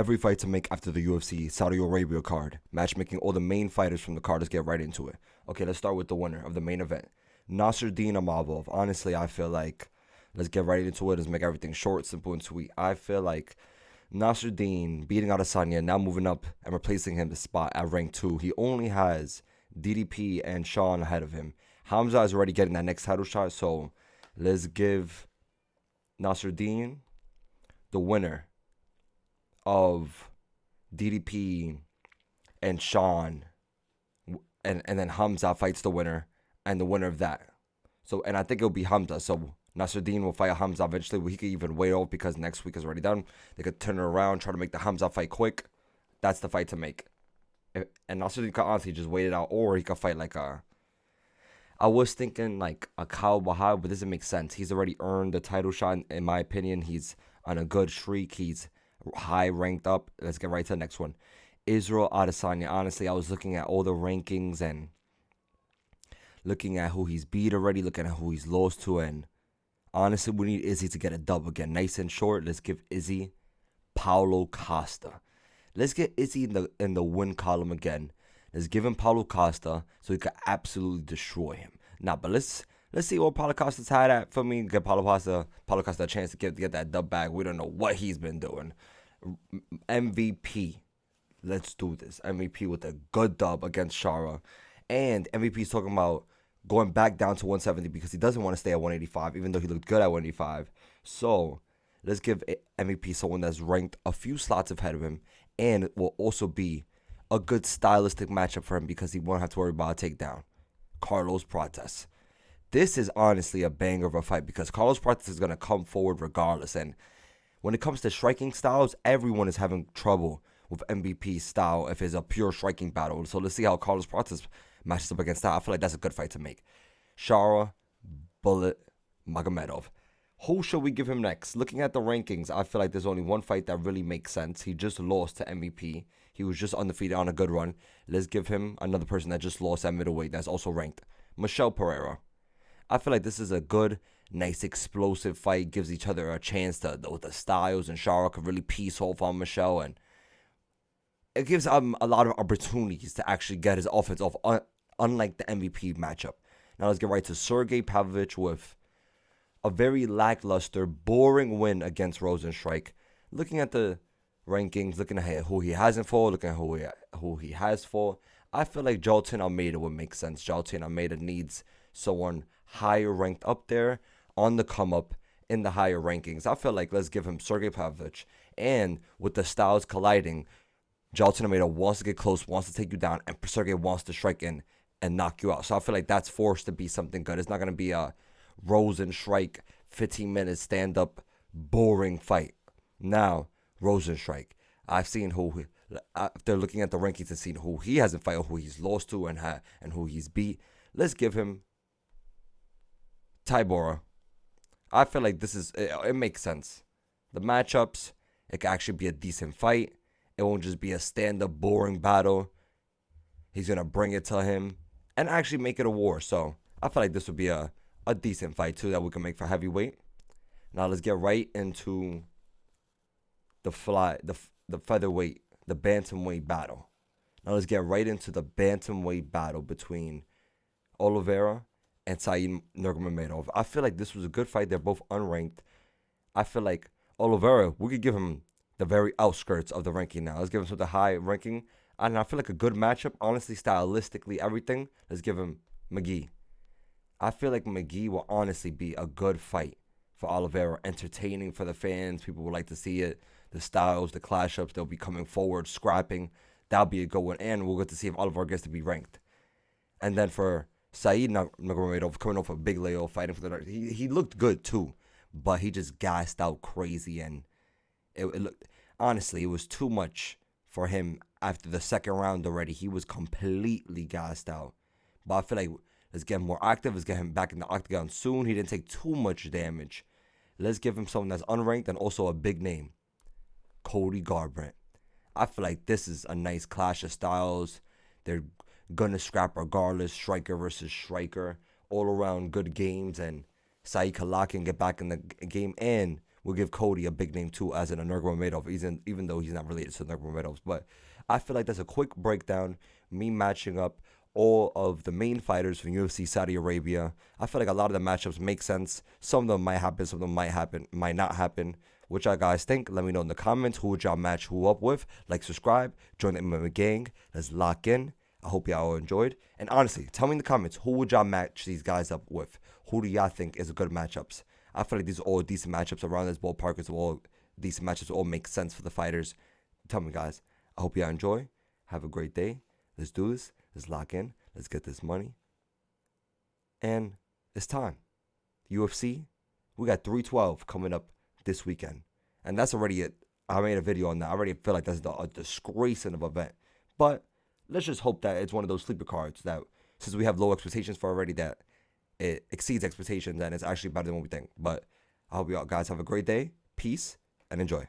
Every fight to make after the UFC Saudi Arabia card. Matchmaking all the main fighters from the card. Let's get right into it. Okay, let's start with the winner of the main event. Nasruddin Amavov. Honestly, I feel like, let's get right into it. Let's make everything short, simple, and sweet. I feel like Nasruddin beating Adesanya, now moving up and replacing him the spot at rank 2. He only has DDP and Sean ahead of him. Hamza is already getting that next title shot, so let's give Nasruddin the winner of DDP and Sean, and then Hamza fights the winner, and the winner of that. So, and I think it'll be Hamza. So Nasruddin will fight Hamza eventually. He could even wait off because next week is already done. They could turn it around, try to make the Hamza fight quick. That's the fight to make. And Nasruddin could honestly just wait it out, or he could fight like a. I was thinking like a Kyle Bahar, but this doesn't make sense. He's already earned the title shot, in my opinion. He's on a good streak. He's high ranked up. Let's get right to the next one. Israel Adesanya. Honestly, I was looking at all the rankings and looking at who he's beat already, looking at who he's lost to, and honestly, we need Izzy to get a dub again. Nice and short. Let's give Izzy Paulo Costa. Let's get Izzy in the win column again. Let's give him Paulo Costa so he could absolutely destroy him. Now, but let's see what Paulo Costa's had at for me. Get Paulo Costa a chance to get that dub back. We don't know what he's been doing. MVP. Let's do this. MVP with a good dub against Shara. And MVP's talking about going back down to 170 because he doesn't want to stay at 185, even though he looked good at 185. So let's give MVP someone that's ranked a few slots ahead of him, and it will also be a good stylistic matchup for him because he won't have to worry about a takedown. Carlos Prates. This is honestly a banger of a fight because Carlos Prates is going to come forward regardless. And when it comes to striking styles, everyone is having trouble with MVP's style if it's a pure striking battle. So let's see how Carlos Prates matches up against that. I feel like that's a good fight to make. Shara, Bullet, Magomedov. Who should we give him next? Looking at the rankings, I feel like there's only one fight that really makes sense. He just lost to MVP. He was just undefeated on a good run. Let's give him another person that just lost at middleweight that's also ranked. Michel Pereira. I feel like this is a good, nice, explosive fight. Gives each other a chance to, with the styles, and Shara could really piece off on Michel, and it gives him a lot of opportunities to actually get his offense off, unlike the MVP matchup. Now let's get right to Sergey Pavlovich with a very lackluster, boring win against Rosenstrike. Looking at the rankings, looking at who he hasn't fought, looking at who he has fought, I feel like Jailton Almeida would make sense. Jailton Almeida needs someone higher ranked up there, on the come up in the higher rankings. I feel like let's give him Sergey Pavlovich. And with the styles colliding, Jailton Almeida wants to get close, wants to take you down, and Sergey wants to strike in and knock you out. So I feel like that's forced to be something good. It's not going to be a Rosenstrike 15-minute stand-up boring fight. Now, Rosenstrike, I've seen who, after looking at the rankings and seeing who he hasn't fought, who he's lost to, and who he's beat. Let's give him Tybura. I feel like it makes sense. The matchups, it could actually be a decent fight. It won't just be a stand-up boring battle. He's going to bring it to him and actually make it a war. So I feel like this would be a decent fight too that we can make for heavyweight. Now let's get right into the featherweight, the bantamweight battle. Now let's get right into the bantamweight battle between Oliveira and Said Nurmagomedov. I feel like this was a good fight. They're both unranked. I feel like Oliveira, we could give him the very outskirts of the ranking now. Let's give him some of the high ranking. And I feel like a good matchup, honestly, stylistically, everything. Let's give him McGee. I feel like McGee will honestly be a good fight for Oliveira. Entertaining for the fans. People would like to see it. The styles, the clash ups, they'll be coming forward, scrapping. That'll be a good one. And we'll get to see if Oliveira gets to be ranked. And then for Said Nurmagomedov, coming off a big layoff, fighting for the... He looked good too. But he just gassed out crazy. And it looked... Honestly, it was too much for him after the second round already. He was completely gassed out. But I feel like let's get him more active. Let's get him back in the octagon soon. He didn't take too much damage. Let's give him someone that's unranked and also a big name. Cody Garbrandt. I feel like this is a nice clash of styles. They're going to scrap regardless. Striker versus striker. All around good games. And Said can lock and get back in the game. And will give Cody a big name too, as in a Nurmagomedov, even though he's not related to Nurmagomedov. But I feel like that's a quick breakdown, me matching up all of the main fighters from UFC Saudi Arabia. I feel like a lot of the matchups make sense. Some of them might happen, some of them might not happen. What y'all guys think? Let me know in the comments. Who would y'all match who up with? Like, subscribe, join the MMA gang. Let's lock in. I hope y'all enjoyed. And honestly, tell me in the comments, who would y'all match these guys up with? Who do y'all think is a good matchups? I feel like these are all decent matchups around this ballpark. It's all decent matchups. All make sense for the fighters. Tell me, guys. I hope y'all enjoy. Have a great day. Let's do this. Let's lock in. Let's get this money. And it's time. UFC, we got 312 coming up this weekend. And that's already it. I made a video on that. I already feel like that's a disgrace of an event. But let's just hope that it's one of those sleeper cards that, since we have low expectations for already, that it exceeds expectations and it's actually better than what we think. But I hope you all guys have a great day. Peace and enjoy.